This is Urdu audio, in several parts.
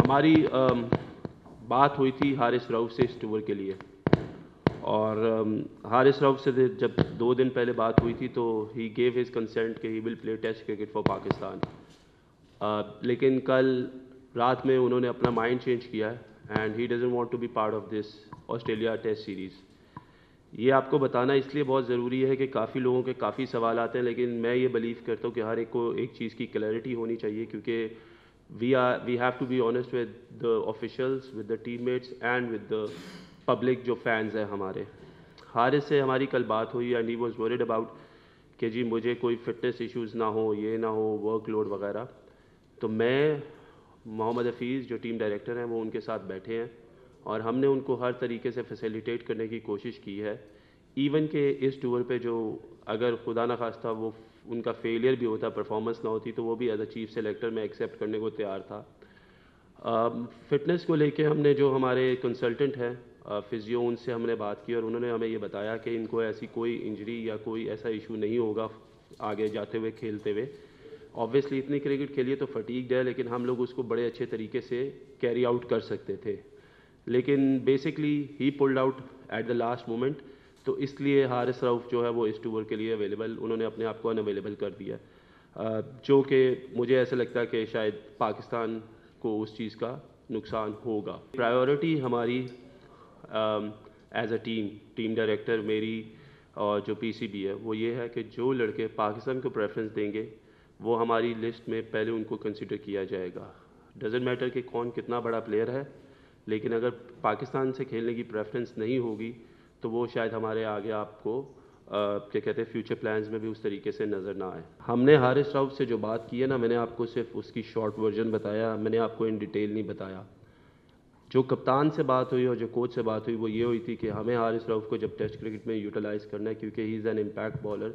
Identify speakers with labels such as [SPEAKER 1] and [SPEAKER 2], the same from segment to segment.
[SPEAKER 1] ہماری بات ہوئی تھی حارث رؤف سے اس ٹور کے لیے، اور حارث رؤف سے جب 2 دن پہلے بات ہوئی تھی تو ہی گیو ہز کنسنٹ کہ ہی ول پلے ٹیسٹ کرکٹ فار پاکستان. لیکن کل رات میں انہوں نے اپنا مائنڈ چینج کیا ہے and he doesn't want to be part of this Australia test series. یہ آپ کو بتانا اس لیے بہت ضروری ہے کہ کافی لوگوں کے کافی سوال آتے ہیں، لیکن میں یہ بلیو کرتا ہوں کہ ہر ایک کو ایک چیز کی کلیئرٹی ہونی چاہیے، کیونکہ we have to be honest with the officials, with the team mates and with the public جو فینز ہیں ہمارے. حارث سے ہماری کل بات ہوئی and he was worried about کہ جی مجھے کوئی فٹنس ایشوز نہ ہو، یہ نہ ہو، ورک لوڈ وغیرہ. تو میں محمد حفیظ جو ٹیم ڈائریکٹر ہیں وہ ان کے ساتھ بیٹھے ہیں اور ہم نے ان کو ہر طریقے سے فیسیلیٹیٹ کرنے کی کوشش کی ہے. ایون کہ اس ٹور پہ جو اگر خدا نخواستہ وہ ان کا فیلئر بھی ہوتا، پرفارمنس نہ ہوتی، تو وہ بھی ایز اے چیف سلیکٹر میں ایکسیپٹ کرنے کو تیار تھا. فٹنس کو لے کے ہم نے جو ہمارے کنسلٹنٹ ہیں فزیو، ان سے ہم نے بات کی اور انہوں نے ہمیں یہ بتایا کہ ان کو ایسی کوئی انجری یا کوئی ایسا ایشو نہیں ہوگا آگے جاتے ہوئے کھیلتے ہوئے. آبویسلی اتنی کرکٹ کھیلی تو فٹیگڈ ہے، لیکن ہم لوگ اس کو بڑے اچھے طریقے سے کیری آؤٹ کر سکتے تھے. لیکن basically he pulled out at the last moment, تو اس لیے حارث رؤف جو ہے وہ اس ٹور کے لیے اویلیبل، انہوں نے اپنے آپ کو ان اویلیبل کر دیا، جو کہ مجھے ایسا لگتا ہے کہ شاید پاکستان کو اس چیز کا نقصان ہوگا. پرائیورٹی ہماری ایز اے ٹیم ڈائریکٹر میری اور جو پی سی بی ہے وہ یہ ہے کہ جو لڑکے پاکستان کو پریفرنس دیں گے وہ ہماری لسٹ میں پہلے ان کو کنسیڈر کیا جائے گا. ڈزنٹ میٹر کہ کون کتنا بڑا پلیئر ہے، لیکن اگر پاکستان سے کھیلنے کی پریفرنس نہیں ہوگی تو وہ شاید ہمارے آگے آپ کو کیا کہتے ہیں فیوچر پلانز میں بھی اس طریقے سے نظر نہ آئے. ہم نے حارث رؤف سے جو بات کی ہے نا، میں نے آپ کو صرف اس کی شارٹ ورژن بتایا، میں نے آپ کو ان ڈیٹیل نہیں بتایا. جو کپتان سے بات ہوئی اور جو کوچ سے بات ہوئی وہ یہ ہوئی تھی کہ ہمیں حارث رؤف کو جب ٹیسٹ کرکٹ میں یوٹیلائز کرنا ہے، کیونکہ ہی از این امپیکٹ بالر،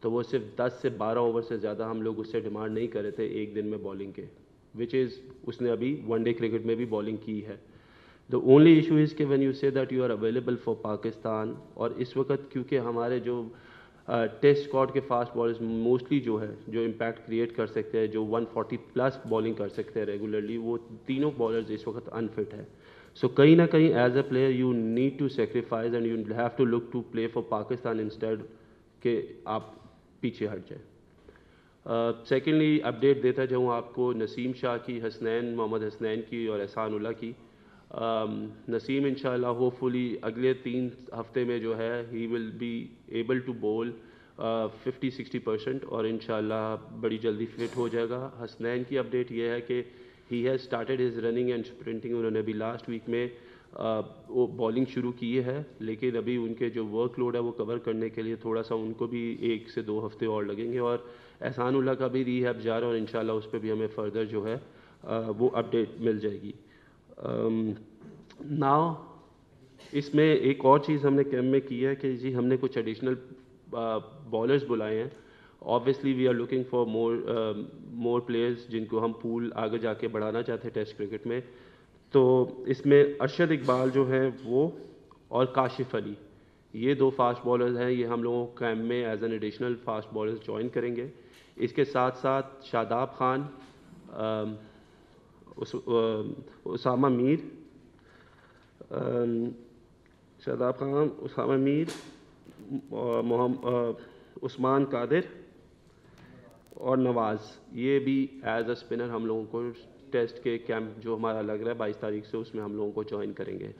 [SPEAKER 1] تو وہ صرف 10 سے 12 اوور سے زیادہ ہم لوگ اس سے ڈیمانڈ نہیں کر رہے تھے ایک دن میں بالنگ کے، وچ از اس نے ابھی ون ڈے کرکٹ میں بھی بالنگ کی ہے. The only issue is کہ when you say that you are available for Pakistan, اور اس وقت کیونکہ ہمارے جو ٹیسٹ اسکواڈ کے فاسٹ بالرز موسٹلی جو ہے جو امپیکٹ کریٹ کر سکتے ہیں، جو 140 پلس بالنگ کر سکتے ہیں ریگولرلی، وہ تینوں بالرز اس وقت انفٹ ہے. سو کہیں نہ کہیں as a player you need to sacrifice and you have to look to play for Pakistan instead کہ آپ پیچھے ہٹ جائیں. سیکنڈلی اپڈیٹ دیتا جاؤں آپ کو نسیم شاہ کی، محمد حسنین کی اور احسان اللہ کی. نسیم انشاءاللہ ہوپ فلی اگلے 3 ہفتے میں جو ہے ہی ول بی ایبل ٹو بول 50-60%، اور انشاءاللہ بڑی جلدی فٹ ہو جائے گا. حسنین کی اپڈیٹ یہ ہے کہ he has started his running and sprinting. انہوں نے ابھی لاسٹ ویک میں وہ بالنگ شروع کی ہے، لیکن ابھی ان کے جو ورک لوڈ ہے وہ کور کرنے کے لیے تھوڑا سا ان کو بھی 1 سے 2 ہفتے اور لگیں گے. اور احسان اللہ کا بھی ری ہیب جا رہا ہے اور انشاءاللہ اس پہ بھی ہمیں فردر جو ہے وہ اپڈیٹ مل جائے گی. ناؤ اس میں ایک اور چیز ہم نے کیمپ میں کی ہے کہ جی ہم نے کچھ ایڈیشنل بالرز بلائے ہیں. Obviously we are looking for more players جن کو ہم پول آگے جا کے بڑھانا چاہتے ہیں ٹیسٹ کرکٹ میں. تو اس میں ارشد اقبال جو ہیں وہ اور کاشف علی، یہ 2 فاسٹ بالرز ہیں، یہ ہم لوگوں کیمپ میں as an additional fast bowlers join کریں گے. اس کے ساتھ ساتھ شاداب خان، اسامہ میر، عثمان قادر اور نواز، یہ بھی ایز اے اسپنر ہم لوگوں کو ٹیسٹ کے کیمپ جو ہمارا لگ رہا ہے 22 تاریخ سے، اس میں ہم لوگوں کو جوائن کریں گے.